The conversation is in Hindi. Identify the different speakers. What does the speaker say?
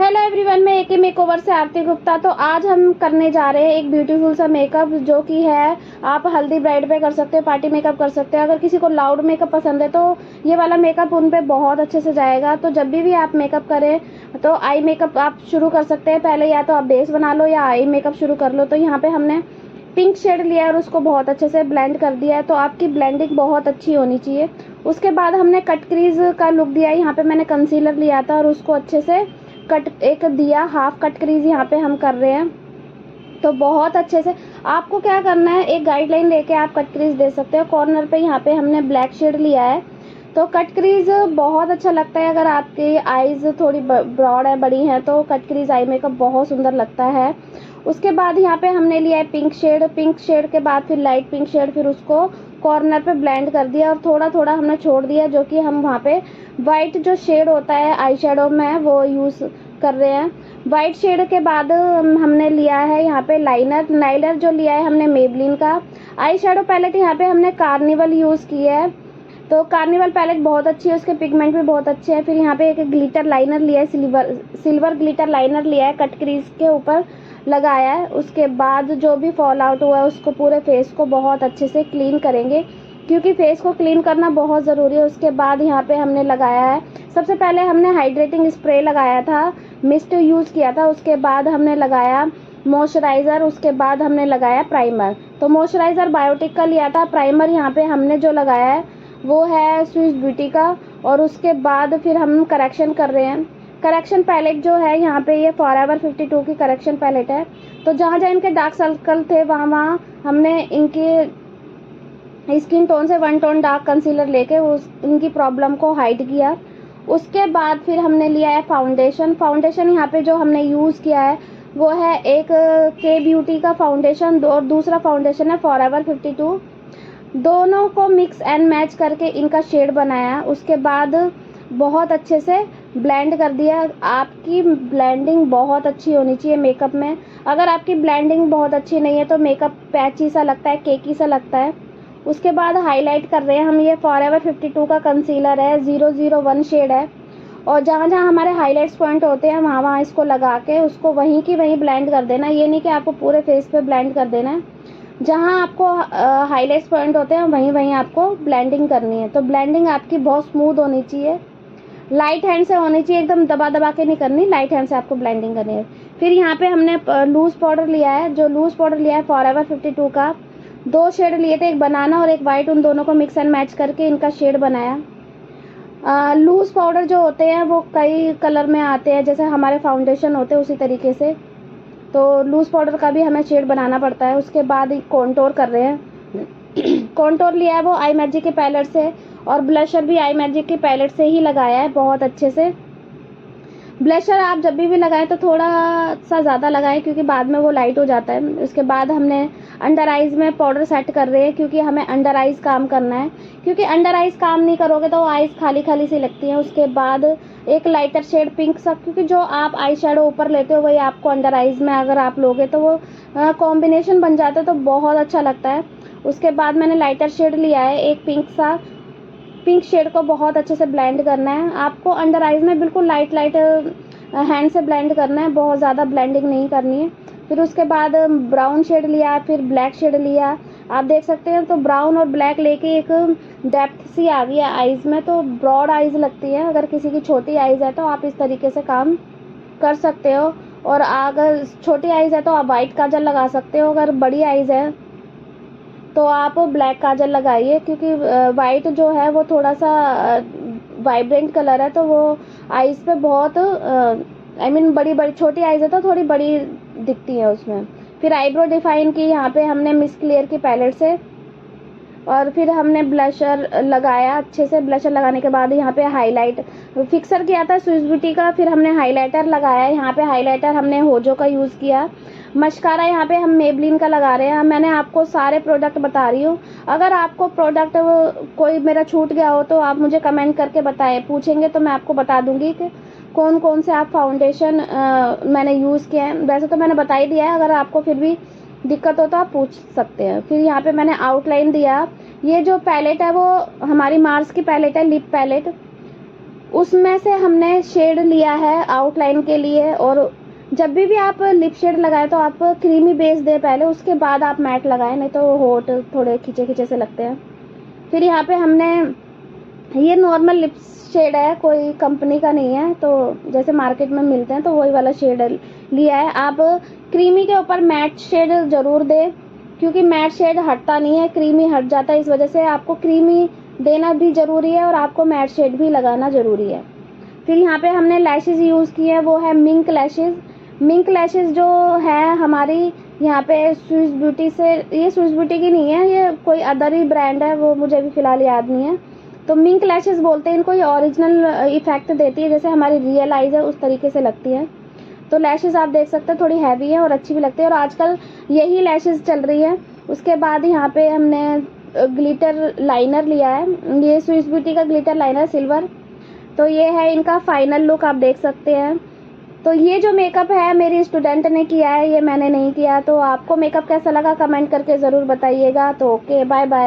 Speaker 1: हेलो एवरीवन, मैं एके मेकओवर से आरती गुप्ता। तो आज हम करने जा रहे हैं एक ब्यूटीफुल सा मेकअप, जो कि है आप हल्दी ब्राइड पे कर सकते हो, पार्टी मेकअप कर सकते हो। अगर किसी को लाउड मेकअप पसंद है तो ये वाला मेकअप उन पे बहुत अच्छे से जाएगा। तो जब भी आप मेकअप करें तो आई मेकअप आप शुरू कर सकते हैं। पहले या तो आप बेस बना लो या आई मेकअप शुरू कर लो। तो यहाँ पे हमने पिंक शेड लिया है और उसको बहुत अच्छे से ब्लेंड कर दिया है। तो आपकी ब्लेंडिंग बहुत अच्छी होनी चाहिए। उसके बाद हमने कट क्रीज का लुक दिया है। यहाँ पे मैंने कंसीलर लिया था और उसको अच्छे से कट एक दिया, हाफ कट क्रीज यहाँ पे हम कर रहे हैं। तो बहुत अच्छे से आपको क्या करना है, एक गाइडलाइन लेके आप कट क्रीज दे सकते हो। कॉर्नर पे यहाँ पे हमने ब्लैक शेड लिया है। तो कट क्रीज बहुत अच्छा लगता है। अगर आपकी आईज थोड़ी ब्रॉड है, बड़ी है, तो कट क्रीज आई मेकअप बहुत सुंदर लगता है। उसके बाद यहाँ पे हमने लिया है पिंक शेड के बाद फिर लाइट पिंक शेड, फिर उसको कॉर्नर पे ब्लेंड कर दिया और थोड़ा थोड़ा हमने छोड़ दिया, जो कि हम वहाँ पे वाइट जो शेड होता है आई शेडो में वो यूज़ कर रहे हैं। वाइट शेड के बाद हमने लिया है यहाँ पे लाइनर जो लिया है हमने मेबलिन का। आई शेडो पैलेट यहाँ पे हमने कार्निवल यूज़ किया है। तो कार्निवल पैलेट बहुत अच्छी है, उसके पिगमेंट भी बहुत अच्छे हैं। फिर यहाँ पे एक ग्लिटर लाइनर लिया है, सिल्वर ग्लिटर लाइनर लिया है, कट क्रीज के ऊपर लगाया है। उसके बाद जो भी फॉल आउट हुआ है उसको पूरे फेस को बहुत अच्छे से क्लीन करेंगे, क्योंकि फेस को क्लीन करना बहुत ज़रूरी है। उसके बाद यहाँ पे हमने लगाया है, सबसे पहले हमने हाइड्रेटिंग स्प्रे लगाया था, मिस्ट यूज़ किया था। उसके बाद हमने लगाया मॉइस्चराइज़र, उसके बाद हमने लगाया प्राइमर। तो मॉइस्चराइज़र बायोटिक का लिया था, प्राइमर यहाँ पे हमने जो लगाया है वो है स्विस ब्यूटी का। और उसके बाद फिर हम करेक्शन कर रहे हैं। करेक्शन पैलेट जो है यहाँ पे ये फॉरएवर 52 की करेक्शन पैलेट है। तो जहाँ जहाँ इनके डार्क सर्कल थे वहाँ हमने इनके स्किन टोन से 1 टोन डार्क कंसीलर लेके इनकी प्रॉब्लम को हाइड किया। उसके बाद फिर हमने लिया है फाउंडेशन यहाँ पे जो हमने यूज़ किया है वो है एक के ब्यूटी का फाउंडेशन और दूसरा फाउंडेशन है फॉरएवर 52। दोनों को मिक्स एंड मैच करके इनका शेड बनाया। उसके बाद बहुत अच्छे से ब्लेंड कर दिया। आपकी ब्लेंडिंग बहुत अच्छी होनी चाहिए मेकअप में। अगर आपकी ब्लेंडिंग बहुत अच्छी नहीं है तो मेकअप पैची सा लगता है, केकी सा लगता है। उसके बाद हाईलाइट कर रहे हैं हम, ये फॉरएवर 52 का कंसीलर है, 001 शेड है। और जहाँ जहाँ हमारे हाईलाइट्स पॉइंट होते हैं वहाँ वहाँ इसको लगा के उसको वहीं की वहीं ब्लेंड कर देना। ये नहीं कि आपको पूरे फेस पे ब्लेंड कर देना है, जहाँ आपको हाईलाइट्स पॉइंट होते हैं वहीं वहीं आपको ब्लेंडिंग करनी है। तो ब्लेंडिंग आपकी बहुत स्मूथ होनी चाहिए, लाइट हैंड से होनी चाहिए, एकदम दबा दबा के नहीं करनी, लाइट हैंड से आपको ब्लेंडिंग करनी है। फिर यहाँ पे हमने लूज पाउडर लिया है, जो लूज पाउडर लिया है फॉरएवर 52 का। 2 शेड लिए थे, एक बनाना और एक वाइट, उन दोनों को मिक्स एंड मैच करके इनका शेड बनाया। लूज पाउडर जो होते हैं वो कई कलर में आते हैं, जैसे हमारे फाउंडेशन होते हैं उसी तरीके से। तो लूज पाउडर का भी हमें शेड बनाना पड़ता है। उसके बाद कॉन्टोर कर रहे हैं। कॉन्टोर लिया है वो आई मैजिक के पैलेट से, और ब्लशर भी आई मैजिक की पैलेट से ही लगाया है बहुत अच्छे से। ब्लशर आप जब भी लगाएं तो थोड़ा सा ज़्यादा लगाएं, क्योंकि बाद में वो लाइट हो जाता है। उसके बाद हमने अंडर आइज़ में पाउडर सेट कर रहे हैं, क्योंकि हमें अंडर आइज़ काम करना है। क्योंकि अंडर आइज़ काम नहीं करोगे तो आइज़ खाली खाली सी लगती हैं। उसके बाद एक लाइटर शेड पिंक सा, क्योंकि जो आप आई शेडो ऊपर लेते हो वही आपको अंडर आइज़ में अगर आप लोगे तो वो कॉम्बिनेशन बन जाता है, तो बहुत अच्छा लगता है। उसके बाद मैंने लाइटर शेड लिया है एक पिंक शेड को बहुत अच्छे से ब्लेंड करना है। आपको अंडर आइज में बिल्कुल लाइट हैंड से ब्लेंड करना है, बहुत ज़्यादा ब्लेंडिंग नहीं करनी है। फिर उसके बाद ब्राउन शेड लिया, फिर ब्लैक शेड लिया। आप देख सकते हैं तो ब्राउन और ब्लैक लेके एक डेप्थ सी आ गई है आइज़ में, तो ब्रॉड आइज़ लगती है। अगर किसी की छोटी आइज़ है तो आप इस तरीके से काम कर सकते हो, और अगर छोटी आइज़ है तो आप वाइट काजल लगा सकते हो। अगर बड़ी आइज़ है तो आप ब्लैक काजल लगाइए, क्योंकि वाइट जो है वो थोड़ा सा वाइब्रेंट कलर है, तो वो आईज पे बहुत बड़ी छोटी आईज है तो थोड़ी बड़ी दिखती है उसमें। फिर आईब्रो डिफाइन की यहाँ पे हमने मिस क्लियर की पैलेट से, और फिर हमने ब्लशर लगाया अच्छे से। ब्लशर लगाने के बाद यहाँ पे हाईलाइट फिक्सर किया था स्विस ब्यूटी का, फिर हमने हाईलाइटर लगाया। यहाँ पे हाईलाइटर हमने होजो का यूज़ किया। मस्कारा यहाँ पे हम मेबलिन का लगा रहे हैं। मैंने आपको सारे प्रोडक्ट बता रही हूँ। अगर आपको प्रोडक्ट कोई मेरा छूट गया हो तो आप मुझे कमेंट करके पूछेंगे तो मैं आपको बता दूंगी कि कौन कौन से आप फाउंडेशन मैंने यूज़ किए हैं। वैसे तो मैंने बता ही दिया है, अगर आपको फिर भी दिक्कत हो तो आप पूछ सकते हैं। फिर यहाँ पे मैंने आउटलाइन दिया। ये जो पैलेट है वो हमारी मार्स की पैलेट है, लिप पैलेट। उसमें से हमने शेड लिया है आउटलाइन के लिए। और जब भी आप लिप शेड लगाएं तो आप क्रीमी बेस दें पहले, उसके बाद आप मैट लगाएं, नहीं तो होठ थोड़े खिंचे खिंचे से लगते हैं। फिर यहाँ पे हमने ये नॉर्मल लिप शेड है, कोई कंपनी का नहीं है, तो जैसे मार्केट में मिलते हैं तो वही वाला शेड लिया है। आप क्रीमी के ऊपर मैट शेड ज़रूर दें, क्योंकि मैट शेड हटता नहीं है, क्रीमी हट जाता है। इस वजह से आपको क्रीमी देना भी ज़रूरी है और आपको मैट शेड भी लगाना ज़रूरी है। फिर यहाँ पे हमने लैशेज़ यूज़ की है, वो है मिंक लैशेज़। मिंक लैशेज़ जो है हमारी यहाँ पे स्विस ब्यूटी से, ये स्विस ब्यूटी की नहीं है, ये कोई अदर ही ब्रांड है, वो मुझे भी फ़िलहाल याद नहीं है। तो मिंक लैशेज़ बोलते हैं इनको, ये ओरिजिनल इफेक्ट देती है, जैसे हमारी रियल आइज़ है उस तरीके से लगती है। तो लैशेज़ आप देख सकते हैं थोड़ी हैवी है और अच्छी भी लगती है, और आजकल यही लैशेज़ चल रही है। उसके बाद यहाँ पे हमने ग्लिटर लाइनर लिया है, ये स्विस ब्यूटी का ग्लिटर लाइनर सिल्वर। तो ये है इनका फाइनल लुक, आप देख सकते हैं। तो ये जो मेकअप है मेरी स्टूडेंट ने किया है, ये मैंने नहीं किया। तो आपको मेकअप कैसा लगा कमेंट करके ज़रूर बताइएगा। तो ओके, बाय बाय।